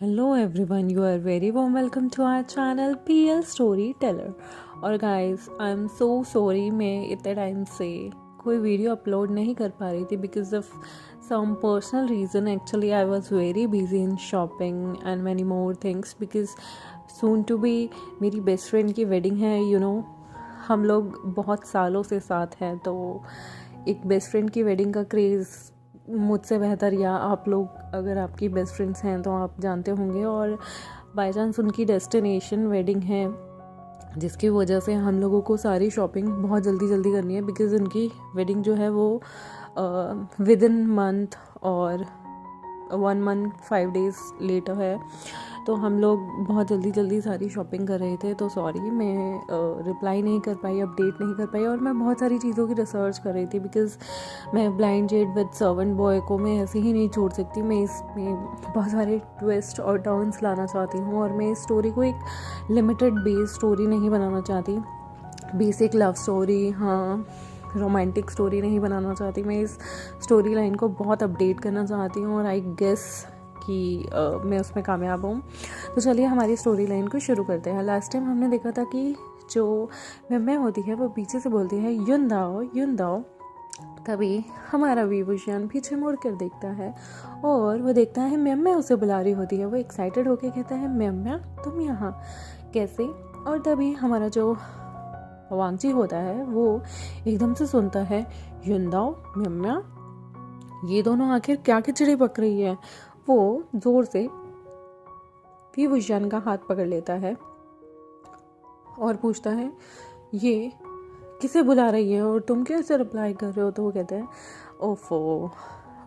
Hello everyone, you are very warm welcome to our channel PL Storyteller। और guys, I am so sorry मैं इतने time से कोई video upload नहीं कर पा रही थी because of some personal reason। Actually I was very busy in shopping and many more things because soon to be मेरी बेस्ट फ्रेंड की वेडिंग है। हम लोग बहुत सालों से साथ हैं, तो एक बेस्ट फ्रेंड की वेडिंग का क्रेज़ मुझसे बेहतर या आप लोग अगर आपकी बेस्ट फ्रेंड्स हैं तो आप जानते होंगे। और बाय चांस उनकी डेस्टिनेशन वेडिंग है, जिसकी वजह से हम लोगों को सारी शॉपिंग बहुत जल्दी जल्दी करनी है बिकॉज़ उनकी वेडिंग जो है वो विद इन मंथ और 1 मंथ 5 डेज़ लेटर है। तो हम लोग बहुत जल्दी जल्दी सारी शॉपिंग कर रहे थे, तो सॉरी मैं रिप्लाई नहीं कर पाई, अपडेट नहीं कर पाई। और मैं बहुत सारी चीज़ों की रिसर्च कर रही थी बिकॉज़ मैं blind date with servant boy को मैं ऐसे ही नहीं छोड़ सकती। मैं इसमें बहुत सारे ट्विस्ट और टर्न्स लाना चाहती हूँ और मैं इस स्टोरी को एक लिमिटेड बेस स्टोरी नहीं बनाना चाहती, बेसिक लव स्टोरी, हाँ रोमांटिक स्टोरी नहीं बनाना चाहती। मैं इस स्टोरी लाइन को बहुत अपडेट करना चाहती हूँ और आई गेस कि मैं उसमें कामयाब हूँ। तो चलिए हमारी स्टोरी लाइन को शुरू करते हैं। लास्ट टाइम हमने देखा था कि जो मैं होती है वो पीछे से बोलती है युन दाओ। तभी हमारा विभूषण पीछे मुड़ कर देखता है और वो देखता है मैं उसे बुला रही होती है। वो एक्साइटेड होकर कहता है मैं तुम यहाँ कैसे। और तभी हमारा जो वांगजी होता है वो एकदम से सुनता है युन दाओ म्या, ये दोनों आखिर क्या खिचड़ी पक रही है। वो जोर से विभूषण का हाथ पकड़ लेता है और पूछता है ये किसे बुला रही है और तुम कैसे रिप्लाई कर रहे हो। तो वो कहते हैं ओफो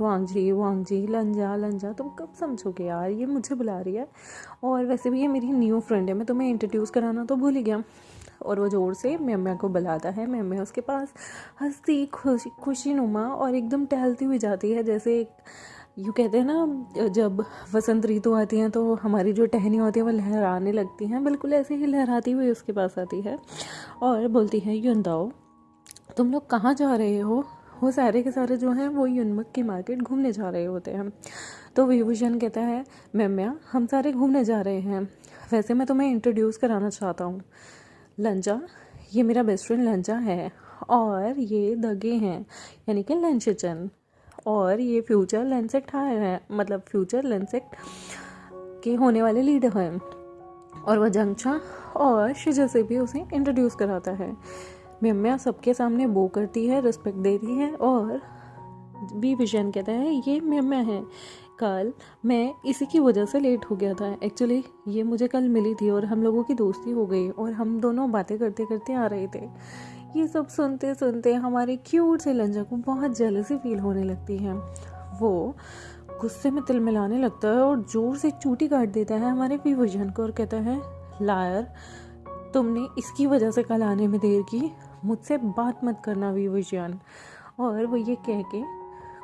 वांगजी लंजा तुम कब समझोगे यार, ये मुझे बुला रही है और वैसे भी ये मेरी न्यू फ्रेंड है, मैं तुम्हें इंट्रोड्यूस कराना तो भूल ही गया। और वो ज़ोर से म्या को बुलाता है। म्या उसके पास हंसती खुशी नुमा और एकदम टहलती हुई जाती है। जैसे यूँ कहते हैं ना जब वसंत ऋतु आती है तो हमारी जो टहनियाँ होती हैं वो लहराने लगती हैं, बिल्कुल ऐसे ही लहराती हुई उसके पास आती है और बोलती है युनदाओ तुम लोग कहाँ जा रहे हो। वो सारे के सारे जो हैं वो युनमक की मार्केट घूमने जा रहे होते हैं। तो विभूषण कहता है म्या हम सारे घूमने जा रहे हैं, वैसे मैं तुम्हें इंट्रोड्यूस कराना चाहता हूँ। लंजा, ये मेरा बेस्ट फ्रेंड लंजा है और ये दगे हैं यानी कि लंचचन, और ये फ्यूचर लेंसेक्ट है, मतलब फ्यूचर लेंसेक्ट के होने वाले लीडर हैं। और वह जंगचा और शिजा से भी उसे इंट्रोड्यूस कराता है। म्या सबके सामने बो करती है, रिस्पेक्ट देती है और विभूषण कहता है ये म्या है, कल मैं इसी की वजह से लेट हो गया था। एक्चुअली ये मुझे कल मिली थी और हम लोगों की दोस्ती हो गई और हम दोनों बातें करते करते आ रहे थे। ये सब सुनते सुनते हमारे क्यूट से लंजा को बहुत जेलसी फील होने लगती है। वो गुस्से में तिलमिलाने लगता है और जोर से एक चूटी काट देता है हमारे विभूषण को और कहता है लायर, तुमने इसकी वजह से कल आने में देर की, मुझसे बात मत करना विभूषण। और वो ये कह के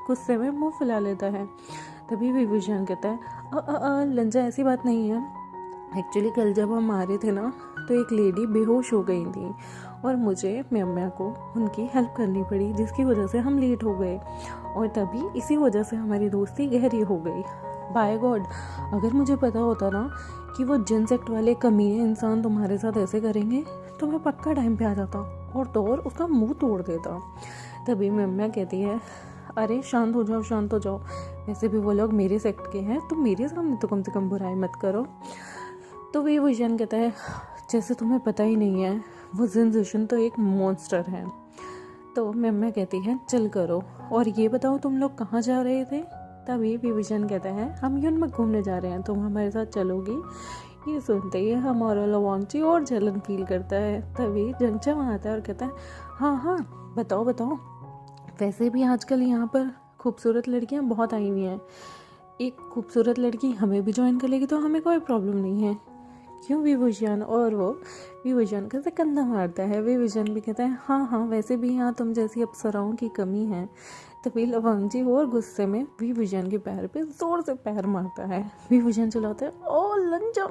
गुस्से में मुंह फुला लेता है। तभी विभूषण कहता है लंजा ऐसी बात नहीं है, एक्चुअली कल जब हम आ रहे थे ना तो एक लेडी बेहोश हो गई थी और मुझे म्या को उनकी हेल्प करनी पड़ी, जिसकी वजह से हम लेट हो गए और तभी इसी वजह से हमारी दोस्ती गहरी हो गई। बाय गॉड, अगर मुझे पता होता ना कि वो जिनसेक्ट वाले कमीने इंसान तुम्हारे साथ ऐसे करेंगे तो मैं पक्का टाइम पे आ जाता और तो और उसका मुंह तोड़ देता। तभी म्या कहती है अरे शांत हो जाओ, वैसे भी वो लोग मेरे सेक्ट के हैं, तो मेरे सामने तो कम से कम बुराई मत करो। तो विभूषण कहता है जैसे तुम्हें पता ही नहीं है, वो जिनजुशन तो एक मॉन्स्टर है। तो म्या कहती है चल करो और ये बताओ तुम लोग कहाँ जा रहे थे। तभी विभूषण कहता है हम युनमक घूमने जा रहे हैं, तुम हमारे साथ चलोगी। ये सुनते ही हमारा लवांगची और जलन फील करता है। तभी जंगचा वहाँ आता है और कहता है हाँ बताओ, वैसे भी आजकल यहाँ पर खूबसूरत लड़कियाँ बहुत आई हुई हैं, एक खूबसूरत लड़की हमें भी ज्वाइन कर लेगी तो हमें कोई प्रॉब्लम नहीं है, क्यों विभूषण। और वो विभूषण का से कंधा मारता है। विभूषण भी कहता है हाँ वैसे भी यहाँ तुम जैसी अप्सराओं की कमी है। तभी लवंगजी और गुस्से में विभूषण के पैर पे जोर से पैर मारता है। विभूषण चिल्लाता है ओ लंजा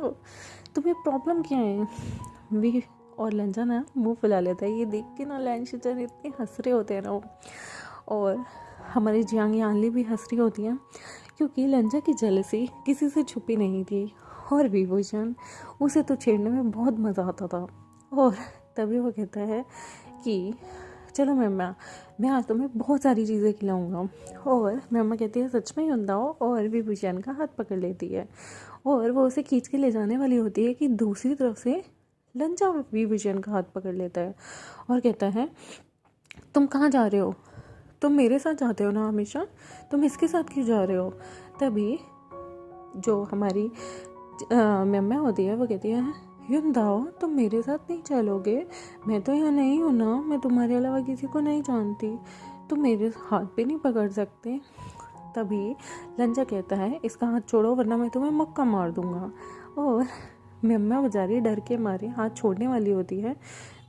तुम्हें प्रॉब्लम क्या है। और लंजा ना मुंह फुला लेता है। ये देख के ना लंचचन इतने हंस रहे होते हैं ना और हमारी जियांग यानली भी हंस रही होती हैं क्योंकि लंजा की जेलसी किसी से छुपी नहीं थी और विभूषण उसे तो छेड़ने में बहुत मज़ा आता था। और तभी वो कहता है कि चलो मम्मा, मैं आज तुम्हें बहुत सारी चीज़ें खिलाऊंगा। और मम्मा कहती है सच में ही बताओ, और विभूषण का हाथ पकड़ लेती है और वो उसे खींच के ले जाने वाली होती है कि दूसरी तरफ से लंजा विभूषण का हाथ पकड़ लेता है और कहता है तुम कहाँ जा रहे हो, तुम मेरे साथ जाते हो ना हमेशा, तुम इसके साथ क्यों जा रहे हो। तभी जो हमारी मम्मा होती है वो कहती है युनदाओ तुम मेरे साथ नहीं चलोगे, मैं तो यहाँ नहीं हूँ ना, मैं तुम्हारे अलावा किसी को नहीं जानती, तुम मेरे हाथ पे नहीं पकड़ सकते। तभी लंजा कहता है इसका हाथ छोड़ो वरना मैं तुम्हें मुक्का मार दूंगा। और मम्मा बेचारी डर के मारे हाथ छोड़ने वाली होती है।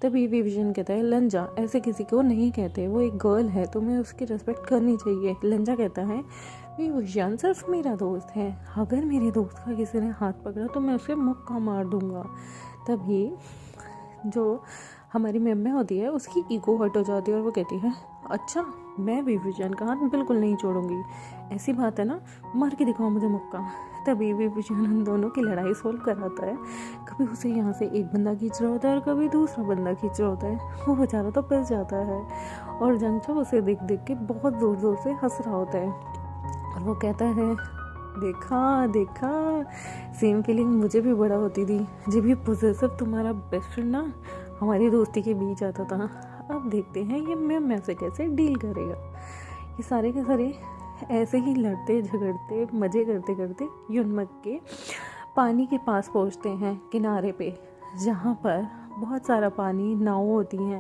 तभी विभीषण कहता है लंजा ऐसे किसी को नहीं कहते, वो एक गर्ल है, तुम्हें उसकी रिस्पेक्ट करनी चाहिए। लंजा कहता है विभीषण सिर्फ मेरा दोस्त है, अगर मेरे दोस्त का किसी ने हाथ पकड़ा तो मैं उसे मुक्का मार दूंगा। तभी जो हमारी मम्मा होती है उसकी ईगो हट हो जाती है और वो कहती है अच्छा मैं विभीषण का हाथ बिल्कुल नहीं छोड़ूंगी, ऐसी बात है ना, मार के दिखाओ मुझे मुक्का। तभी विभीषण उन दोनों की लड़ाई सोल्व कराता है। कभी उसे यहाँ से एक बंदा खींच रहा होता है और कभी दूसरा बंदा खींच रहा होता है, वो बेचारा तो पिस जाता है और जंगछुप उसे देख देख के बहुत ज़ोर ज़ोर से हंस रहा होता है और वो कहता है देखा देखा, सेम फीलिंग मुझे भी बड़ा होती थी जब ये पोजेसिव तुम्हारा बेस्ट फ्रेंड ना हमारी दोस्ती के बीच आता था। अब देखते हैं ये मैं से कैसे डील करेगा। ये सारे के सारे ऐसे ही लड़ते झगड़ते मज़े करते करते युनमक के पानी के पास पहुंचते हैं, किनारे पे, जहाँ पर बहुत सारा पानी, नाव होती हैं।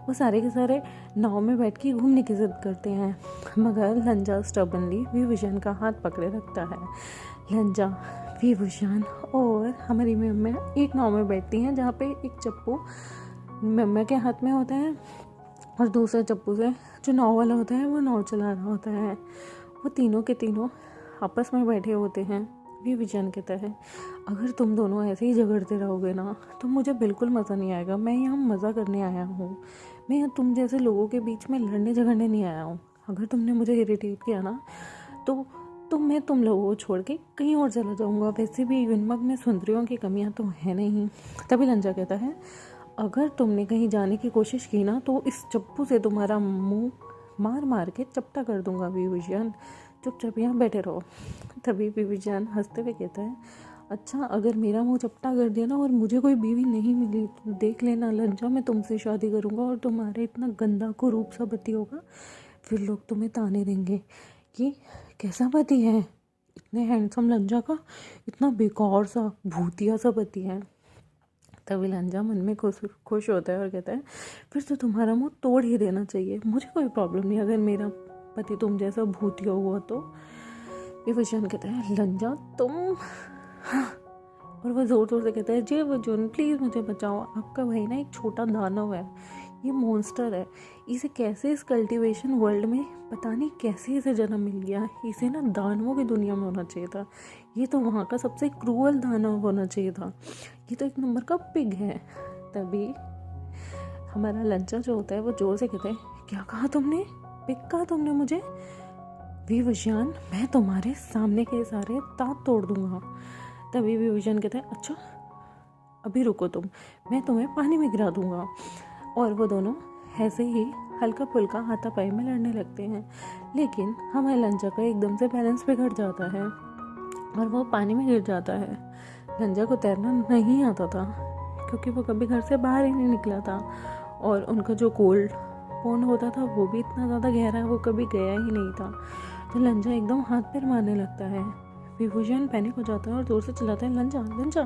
वो सारे के सारे नाव में बैठ के घूमने की ज़िद करते हैं, मगर लंजा स्टबनली विभूषण का हाथ पकड़े रखता है। लंजा, विभूषण और हमारी मम्मा एक नाव में बैठती हैं जहाँ पे एक चप्पू मम्मा के हाथ में होता है और दूसरे चप्पू से जो नाव वाला होता है वो नाव चला रहा होता है। वो तीनों के तीनों आपस में बैठे होते हैं। विभीषण कहता है अगर तुम दोनों ऐसे ही झगड़ते रहोगे ना तो मुझे बिल्कुल मज़ा नहीं आएगा, मैं यहाँ मज़ा करने आया हूँ, मैं यहाँ तुम जैसे लोगों के बीच में लड़ने झगड़ने नहीं आया हूँ। अगर तुमने मुझे इरिटेट किया ना तो मैं तुम लोगों को छोड़ के कहीं और चला जाऊँगा। वैसे भी युनमक में सुंदरियों की कमियाँ तो है नहीं। तभी लंजा कहता है अगर तुमने कहीं जाने की कोशिश की ना तो इस चप्पू से तुम्हारा मुंह मार मार के चपटा कर दूंगा। विभीषण चुपचाप यहाँ बैठे रहो। तभी विभीषण हंसते हुए कहता है अच्छा अगर मेरा मुंह चपटा कर दिया ना और मुझे कोई बीवी नहीं मिली तो देख लेना लंजा, मैं तुमसे शादी करूँगा और तुम्हारे इतना गंदा कुरूप सा पति होगा, फिर लोग तुम्हें ताने देंगे कि कैसा पति है, इतने हैंडसम लंजा का इतना बेकार सा भूतिया सा पति है। तभी लंजा मन में खुश होता है और कहता है फिर तो तुम्हारा मुंह तोड़ ही देना चाहिए, मुझे कोई प्रॉब्लम नहीं अगर मेरा पति तुम जैसा भूतिया हुआ तो। विभूषण कहता है लंजा तुम और वह ज़ोर ज़ोर से कहता है जी विभूषण प्लीज़ मुझे बचाओ, आपका भाई ना एक छोटा दानव है, ये मॉन्स्टर है, इसे कैसे इस कल्टीवेशन वर्ल्ड में पता नहीं कैसे इसे जन्म मिल गया, इसे ना दानवों की दुनिया में होना चाहिए था, ये तो वहाँ का सबसे क्रूअल दानव होना चाहिए था, ये तो एक नंबर का पिग है। तभी हमारा लंचा जो होता है वो जोर से कहता है क्या कहा तुमने, पिग कहा तुमने मुझे। विभूषण मैं तुम्हारे सामने के सारे दांत तोड़ दूंगा। तभी विभूषण कहता है अच्छा अभी रुको तुम, मैं तुम्हें पानी में गिरा दूंगा। और वो दोनों ऐसे ही हल्का फुल्का हाथापाई में लड़ने लगते हैं, लेकिन हमारे लंजा का एकदम से बैलेंस बिगड़ जाता है और वो पानी में गिर जाता है। लंजा को तैरना नहीं आता था क्योंकि वो कभी घर से बाहर ही नहीं निकला था और उनका जो कोल्ड पॉन्ड होता था वो भी इतना ज़्यादा गहरा वो कभी गया ही नहीं था। तो लंजा एकदम हाथ पैर मारने लगता है। विभूषण पैनिक हो जाता है और जोर से चिल्लाता है लंजा लंजा,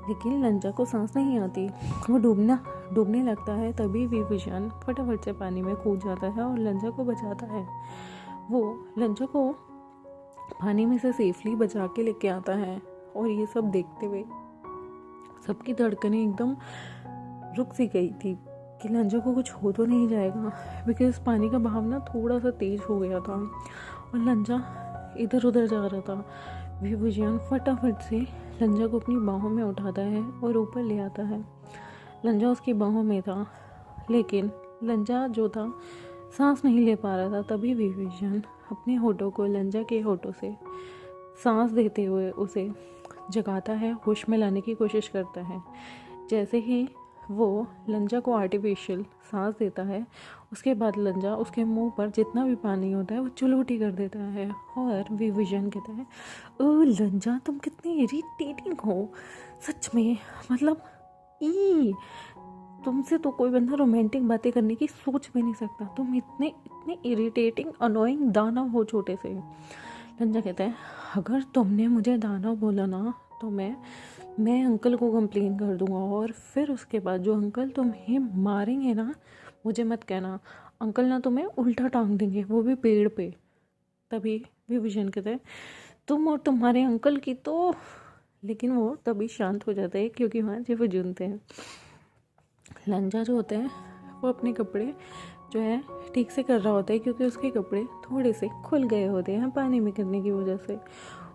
लेकिन लंजा को सांस नहीं आती, वो डूबने लगता है। तभी विभूषण फटाफट से पानी में कूद जाता है और लंजा को बचाता है। वो लंजा को पानी में से सेफली बचा के लेके आता है और ये सब देखते हुए सबकी धड़कनें एकदम रुक सी गई थी कि लंजा को कुछ हो तो नहीं जाएगा, बिकॉज पानी का बहाव ना थोड़ा सा तेज हो गया था और लंजा इधर उधर जा रहा था। विभूषण फटाफट से लंजा को अपनी बाहों में उठाता है और ऊपर ले आता है। लंजा उसकी बाहों में था, लेकिन लंजा जो था सांस नहीं ले पा रहा था। तभी विभीषण अपने होठों को लंजा के होठों से सांस देते हुए उसे जगाता है, होश में लाने की कोशिश करता है। जैसे ही वो लंजा को आर्टिफिशियल सांस देता है, उसके बाद लंजा उसके मुंह पर जितना भी पानी होता है वो चुलबुटी कर देता है। और विभीषण कहता है, ओ लंजा, तुम कितनी इरिटेटिंग हो सच में, मतलब ई तुमसे तो कोई बंदा रोमांटिक बातें करने की सोच भी नहीं सकता। तुम इतने इतने इरिटेटिंग अनोइंग दानव हो छोटे से। लंजा कहता है, अगर तुमने मुझे दानव बोला ना तो मैं अंकल को कंप्लेन कर दूंगा, और फिर उसके बाद जो अंकल तुम्हें मारेंगे ना, मुझे मत कहना, अंकल ना तुम्हें उल्टा टांग देंगे, वो भी पेड़ पे। तभी विभीषण कहता है, तुम और तुम्हारे अंकल की तो, लेकिन वो तभी शांत हो जाता है क्योंकि वहाँ जीव जूनते हैं। लंजा जो होता है वो अपने कपड़े जो है ठीक से कर रहा होता है, क्योंकि उसके कपड़े थोड़े से खुल गए होते हैं पानी में गिरने की वजह से।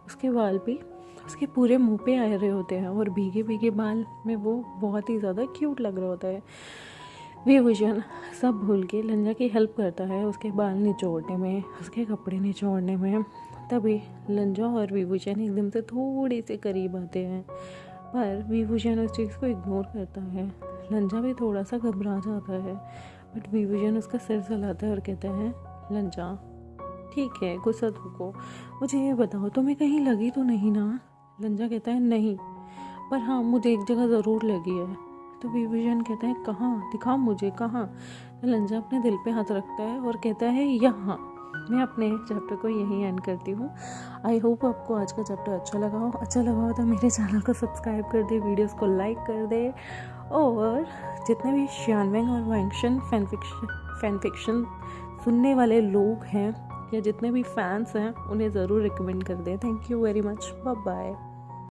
उसके बाल भी उसके पूरे मुंह पे आ रहे होते हैं, और भीगे भीगे बाल में वो बहुत ही ज़्यादा क्यूट लग रहा होता है। विभीषण सब भूल के लंजा की हेल्प करता है उसके बाल निचोड़ने में, उसके कपड़े निचोड़ने में। तभी लंजा और विभीषण एकदम से थोड़े से करीब आते हैं, पर विभीषण उस चीज़ को इग्नोर करता है। लंजा भी थोड़ा सा घबरा जाता है, बट विभीषण उसका सिर सहलाता है और कहता है, लंजा ठीक है, गुस्सा थूको, मुझे ये बताओ तुम्हें कहीं लगी तो नहीं ना? लंजा कहता है, नहीं, पर हाँ मुझे एक जगह ज़रूर लगी है। तो विभीषण कहता है, कहाँ, दिखाओ मुझे, कहाँ? तो लंजा अपने दिल पे हाथ रखता है और कहता है, यहाँ। मैं अपने चैप्टर को यहीं एंड करती हूँ। आई होप आपको आज का चैप्टर अच्छा लगा हो तो मेरे चैनल को सब्सक्राइब कर दे, वीडियोस को लाइक कर दे, और जितने भी श्यानवेंग और वांगशन फैन फिक्शन सुनने वाले लोग हैं या जितने भी फैंस हैं उन्हें ज़रूर रिकमेंड कर दें। Thank you very much, bye bye.